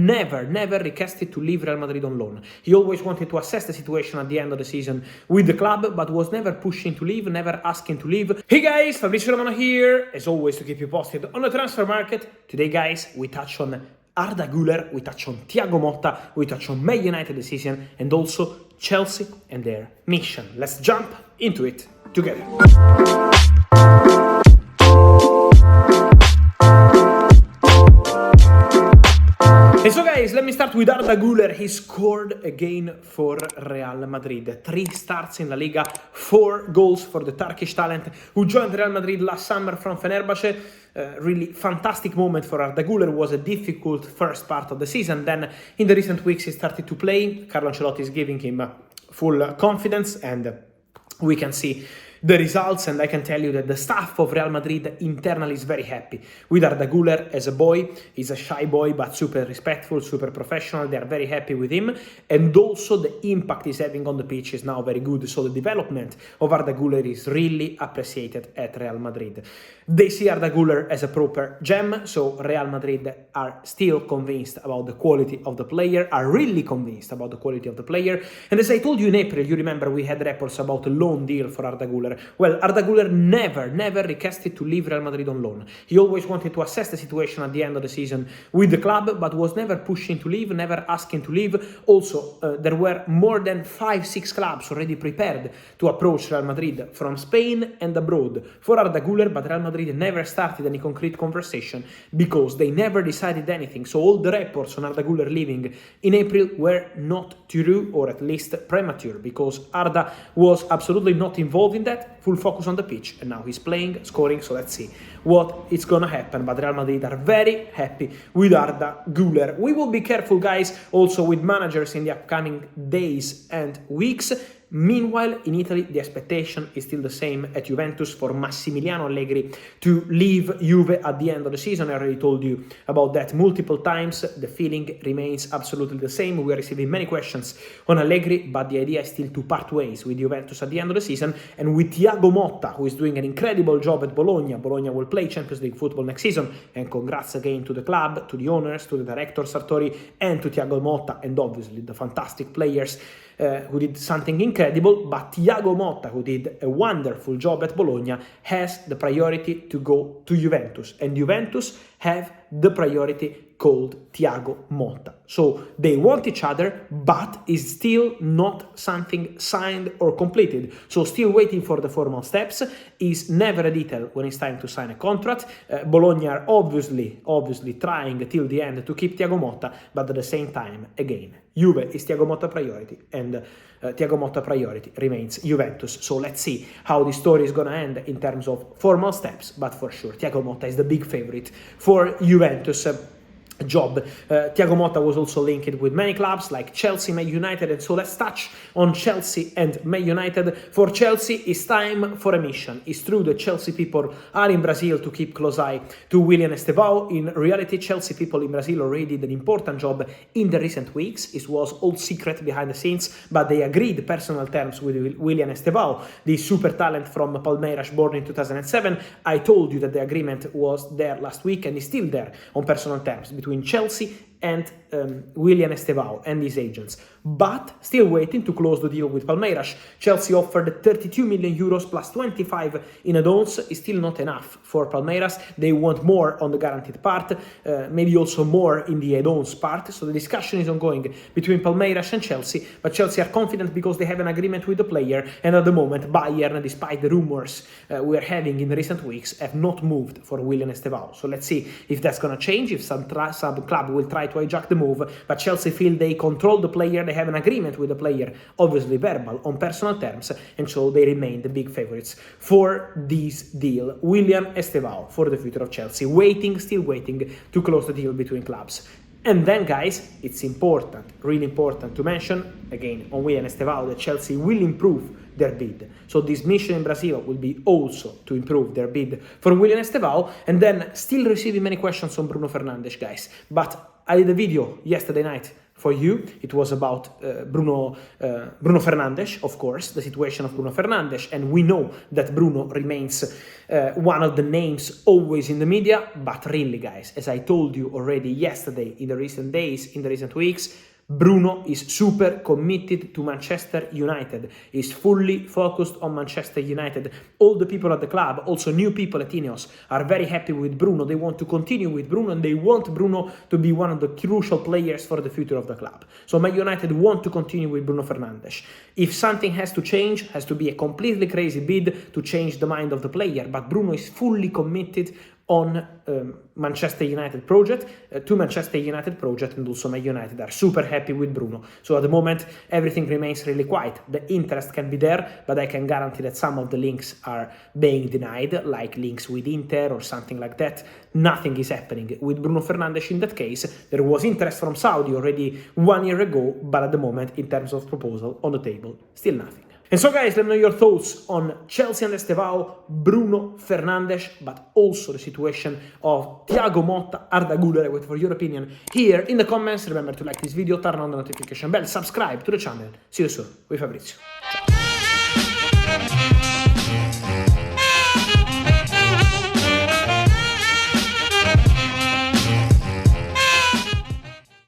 never requested to leave Real Madrid on loan. He always wanted to assess the situation at the end of the season with the club, but was never pushing to leave, never asking to leave. Hey guys, Fabrizio Romano here, as always to keep you posted on the transfer market. Today guys, we touch on Arda Güler, we touch on Thiago Motta, we touch on Man United decision, and also Chelsea and their mission. Let's jump into it together. And so guys, let me start with Arda Güler. He scored again for Real Madrid. 3 starts in La Liga, 4 goals for the Turkish talent who joined Real Madrid last summer from Fenerbahce. Really fantastic moment for Arda Güler. It was a difficult first part of the season. Then in the recent weeks he started to play. Carlo Ancelotti is giving him full confidence and we can see the results, and I can tell you that the staff of Real Madrid internally is very happy with Arda Güler as a boy. He's a shy boy, but super respectful, super professional. They are very happy with him, and also the impact he's having on the pitch is now very good. So the development of Arda Güler is really appreciated at Real Madrid. They see Arda Güler as a proper gem, so Real Madrid are still convinced about the quality of the player, are really convinced about the quality of the player. And as I told you in April, you remember we had reports about a loan deal for Arda Güler. Well, Arda Güler never requested to leave Real Madrid on loan. He always wanted to assess the situation at the end of the season with the club, but was never pushing to leave, never asking to leave. Also, there were more than 5-6 clubs already prepared to approach Real Madrid from Spain and abroad for Arda Güler, but Real Madrid never started any concrete conversation because they never decided anything. So all the reports on Arda Güler leaving in April were not true, or at least premature, because Arda was absolutely not involved in that. Full focus on the pitch, and now he's playing, scoring, so let's see what is gonna happen. But Real Madrid are very happy with Arda Güler. We will be careful, guys, also with managers in the upcoming days and weeks. Meanwhile, in Italy, the expectation is still the same at Juventus for Massimiliano Allegri to leave Juve at the end of the season. I already told you about that multiple times. The feeling remains absolutely the same. We are receiving many questions on Allegri, but the idea is still to part ways with Juventus at the end of the season. And with Thiago Motta, who is doing an incredible job at Bologna. Bologna will play Champions League football next season. And congrats again to the club, to the owners, to the director Sartori, and to Thiago Motta, and obviously the fantastic players who did something incredible. But Thiago Motta, who did a wonderful job at Bologna, has the priority to go to Juventus, and Juventus have the priority called Thiago Motta. So they want each other, but it's still not something signed or completed. So still waiting for the formal steps. Is never a detail when it's time to sign a contract. Bologna are obviously trying till the end to keep Thiago Motta, but at the same time, again, Juve is Thiago Motta priority, and Thiago Motta priority remains Juventus. So let's see how the story is going to end in terms of formal steps, but for sure, Thiago Motta is the big favorite for Juventus job. Thiago Motta was also linked with many clubs like Chelsea, Man United, and so let's touch on Chelsea and Man United. For Chelsea, it's time for a mission. It's true that Chelsea people are in Brazil to keep close eye to William Estêvão. In reality, Chelsea people in Brazil already did an important job in the recent weeks. It was all secret behind the scenes, but they agreed personal terms with William Estêvão, the super talent from Palmeiras, born in 2007. I told you that the agreement was there last week and is still there on personal terms between Chelsea and William Estêvão and his agents, but still waiting to close the deal with Palmeiras. Chelsea offered 32 million euros plus 25 in add-ons. Is still not enough for Palmeiras. They want more on the guaranteed part, maybe also more in the add-ons part. So the discussion is ongoing between Palmeiras and Chelsea, but Chelsea are confident because they have an agreement with the player, and at the moment Bayern, despite the rumors we are having in the recent weeks, have not moved for William Estêvão. So let's see if that's going to change, if some club will try to hijack the move, but Chelsea feel they control the player, they have an agreement with the player, obviously verbal, on personal terms, and so they remain the big favorites for this deal. William Estêvão for the future of Chelsea, still waiting to close the deal between clubs. And then, guys, it's important, really important to mention, again, on William Estêvão, that Chelsea will improve their bid. So this mission in Brazil will be also to improve their bid for William Estêvão. And then, still receiving many questions on Bruno Fernandes, guys. But I did a video yesterday night for you. It was about Bruno Fernandes, of course, the situation of Bruno Fernandes, and we know that Bruno remains one of the names always in the media, but really, guys, as I told you already yesterday, in the recent days, in the recent weeks, Bruno is super committed to Manchester United. He's fully focused on Manchester United. All the people at the club, also new people at Ineos, are very happy with Bruno. They want to continue with Bruno, and they want Bruno to be one of the crucial players for the future of the club. So Man United want to continue with Bruno Fernandes. If something has to change, has to be a completely crazy bid to change the mind of the player, but Bruno is fully committed on Manchester United project, to Manchester United project, and also Man United are super happy with Bruno. So at the moment, everything remains really quiet. The interest can be there, but I can guarantee that some of the links are being denied, like links with Inter or something like that. Nothing is happening. With Bruno Fernandes, in that case, there was interest from Saudi already 1 year ago, but at the moment, in terms of proposal on the table, still nothing. And so, guys, let me know your thoughts on Chelsea and Estêvão, Bruno Fernandes, but also the situation of Thiago, Motta, Arda, Güler. I wait for your opinion here in the comments. Remember to like this video, turn on the notification bell, subscribe to the channel. See you soon with Fabrizio. Ciao.